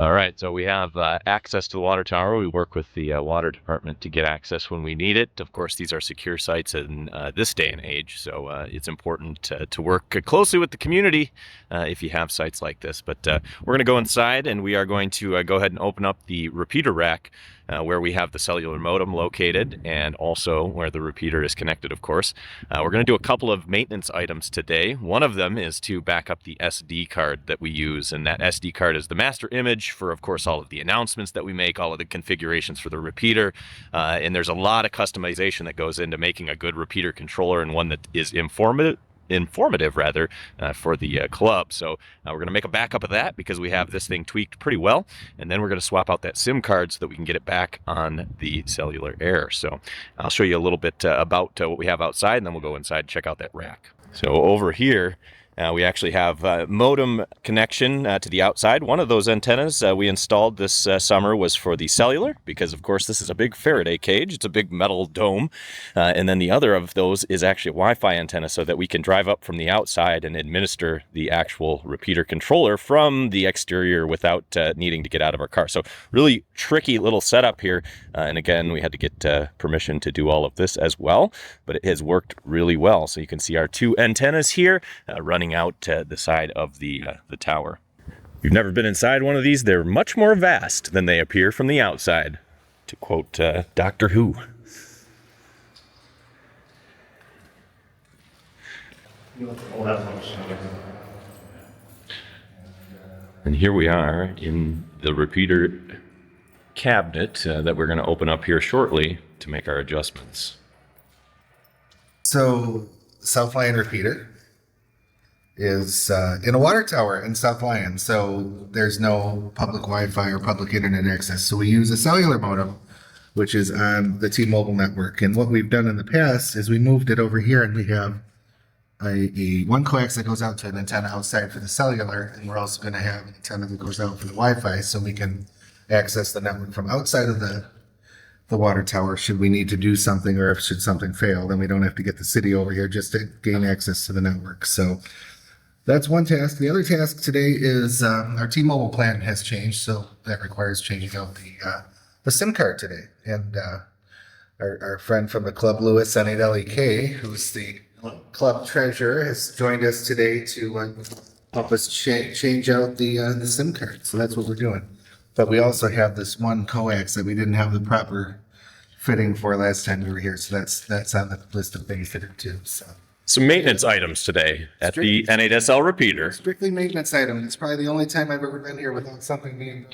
All right, so we have access to the water tower. We work with the water department to get access when we need it. Of course, these are secure sites in this day and age, so it's important to work closely with the community if you have sites like this. But we're going to go inside, and we are going to go ahead and open up the repeater rack where we have the cellular modem located, and also where the repeater is connected, of course. We're going to do a couple of maintenance items today. One of them is to back up the SD card that we use, and that SD card is the master image for, of course, all of the announcements that we make, all of the configurations for the repeater, and there's a lot of customization that goes into making a good repeater controller, and one that is informative for the club. So we're going to make a backup of that because we have this thing tweaked pretty well, and then we're going to swap out that SIM card so that we can get it back on the cellular air. So I'll show you a little bit about what we have outside, and then we'll go inside and check out that rack. So over here we actually have modem connection to the outside. One of those antennas we installed this summer was for the cellular, because of course this is a big Faraday cage. It's a big metal dome. And then the other of those is actually a Wi-Fi antenna, so that we can drive up from the outside and administer the actual repeater controller from the exterior without needing to get out of our car. So really tricky little setup here. And again, we had to get permission to do all of this as well, but it has worked really well. So you can see our two antennas here running out the side of the tower. If you've never been inside one of these, they're much more vast than they appear from the outside, to quote Doctor Who. And here we are in the repeater cabinet that we're going to open up here shortly to make our adjustments. So South Lyon repeater is in a water tower in South Lyon, so there's no public Wi-Fi or public internet access. So we use a cellular modem, which is on the T-Mobile network. And what we've done in the past is we moved it over here, and we have a one coax that goes out to an antenna outside for the cellular, and we're also going to have an antenna that goes out for the Wi-Fi, so we can access the network from outside of the water tower should we need to do something, or if should something fail, then we don't have to get the city over here just to gain access to the network. So that's one task. The other task today is our T-Mobile plan has changed, so that requires changing out the SIM card today. And our friend from the club, Lewis, N8LEK, who's the club treasurer, has joined us today to help us change out the SIM card. So that's what we're doing. But we also have this one coax that we didn't have the proper fitting for last time we were here. So that's on the list of things to do too. So some maintenance items today at the N8SL repeater. Strictly maintenance item. It's probably the only time I've ever been here without something being done.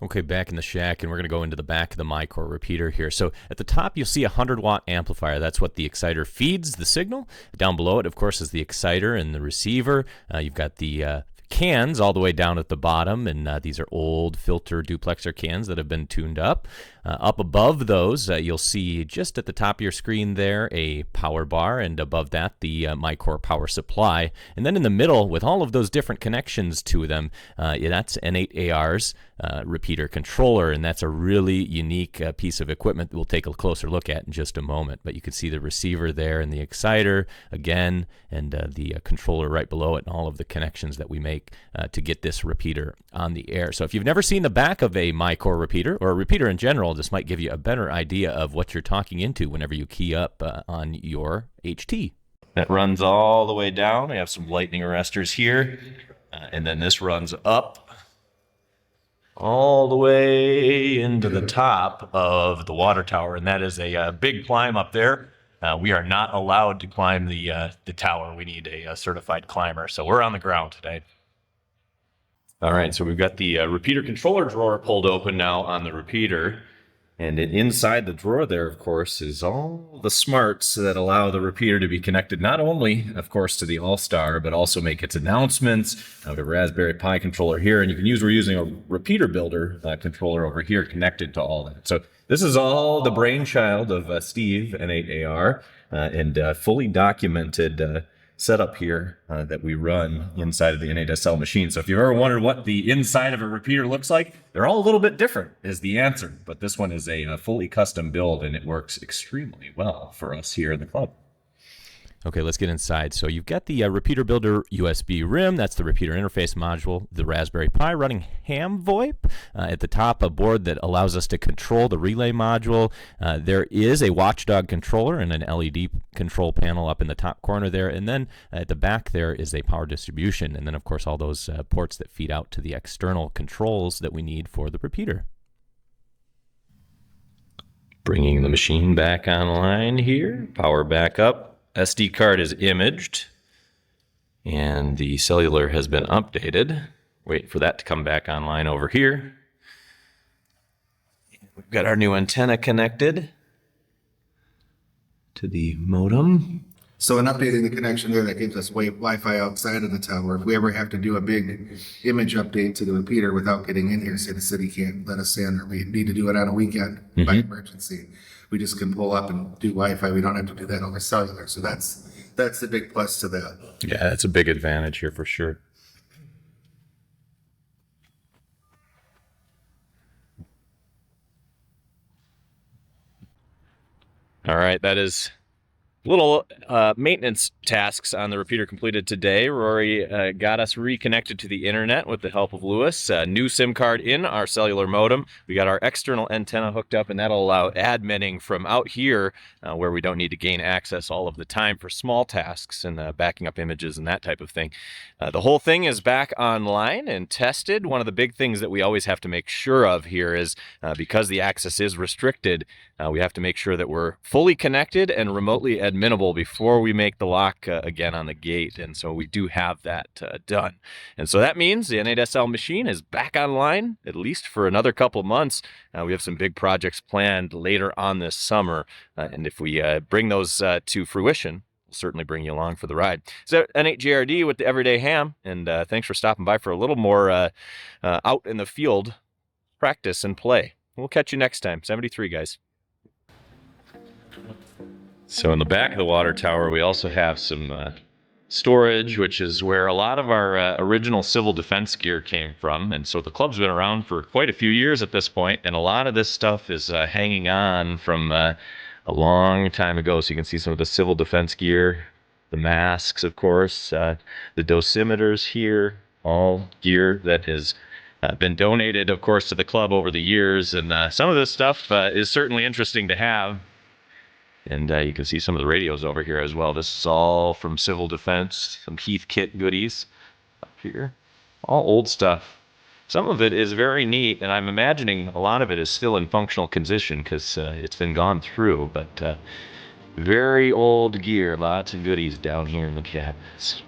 Okay, back in the shack, and we're going to go into the back of the Micor repeater here. So at the top, you'll see a 100-watt amplifier. That's what the exciter feeds the signal. Down below it, of course, is the exciter and the receiver. You've got the cans all the way down at the bottom, and these are old filter duplexer cans that have been tuned up. Up above those, you'll see just at the top of your screen there a power bar, and above that the Micor power supply. And then in the middle, with all of those different connections to them, that's N8AR's repeater controller, and that's a really unique piece of equipment that we'll take a closer look at in just a moment. But you can see the receiver there and the exciter again, and the controller right below it, and all of the connections that we make to get this repeater on the air. So if you've never seen the back of a Micor repeater, or a repeater in general, this might give you a better idea of what you're talking into whenever you key up on your HT. That runs all the way down. We have some lightning arresters here, and then this runs up all the way into the top of the water tower, and that is a big climb up there. We are not allowed to climb the tower. We need a certified climber, so we're on the ground today. All right, so we've got the repeater controller drawer pulled open now on the repeater. And inside the drawer there, of course, is all the smarts that allow the repeater to be connected not only, of course, to the ALLSTAR, but also make its announcements. We have a Raspberry Pi controller here, and we're using a repeater builder controller over here connected to all that. So this is all the brainchild of Steve, N8AR, and fully documented setup here that we run inside of the N8SL machine. So if you've ever wondered what the inside of a repeater looks like, they're all a little bit different is the answer. But this one is a fully custom build, and it works extremely well for us here in the club. Okay, let's get inside. So you've got the repeater builder USB RIM. That's the repeater interface module. The Raspberry Pi running ham VoIP. At the top, a board that allows us to control the relay module. There is a watchdog controller and an LED control panel up in the top corner there. And then at the back there is a power distribution. And then, of course, all those ports that feed out to the external controls that we need for the repeater. Bringing the machine back online here. Power back up. SD card is imaged, and the cellular has been updated. Wait for that to come back online over here. We've got our new antenna connected to the modem. So in updating the connection there, that gives us Wi-Fi outside of the tower. If we ever have to do a big image update to the repeater without getting in here, say the city can't let us in, or we need to do it on a weekend by emergency, we just can pull up and do Wi-Fi. We don't have to do that over cellular. So that's the big plus to that. Yeah, that's a big advantage here for sure. All right, that is little maintenance tasks on the repeater completed today. Rory got us reconnected to the internet with the help of Lewis. New SIM card in our cellular modem. We got our external antenna hooked up, and that'll allow adminning from out here where we don't need to gain access all of the time for small tasks and backing up images and that type of thing. The whole thing is back online and tested. One of the big things that we always have to make sure of here is because the access is restricted, we have to make sure that we're fully connected and remotely adminnable before we make the lock again on the gate. And so we do have that done. And so that means the N8SL machine is back online, at least for another couple of months. We have some big projects planned later on this summer. And if we bring those to fruition, we'll certainly bring you along for the ride. So N8JRD with the Everyday Ham. And thanks for stopping by for a little more out in the field practice and play. We'll catch you next time. 73, guys. So in the back of the water tower, we also have some storage, which is where a lot of our original civil defense gear came from. And so the club's been around for quite a few years at this point, and a lot of this stuff is hanging on from a long time ago. So you can see some of the civil defense gear, the masks, of course, the dosimeters here, all gear that has been donated, of course, to the club over the years. And some of this stuff is certainly interesting to have. And you can see some of the radios over here as well. This is all from Civil Defense, some Heath Kit goodies up here. All old stuff. Some of it is very neat, and I'm imagining a lot of it is still in functional condition because it's been gone through. But very old gear, lots of goodies down here in the cabinets.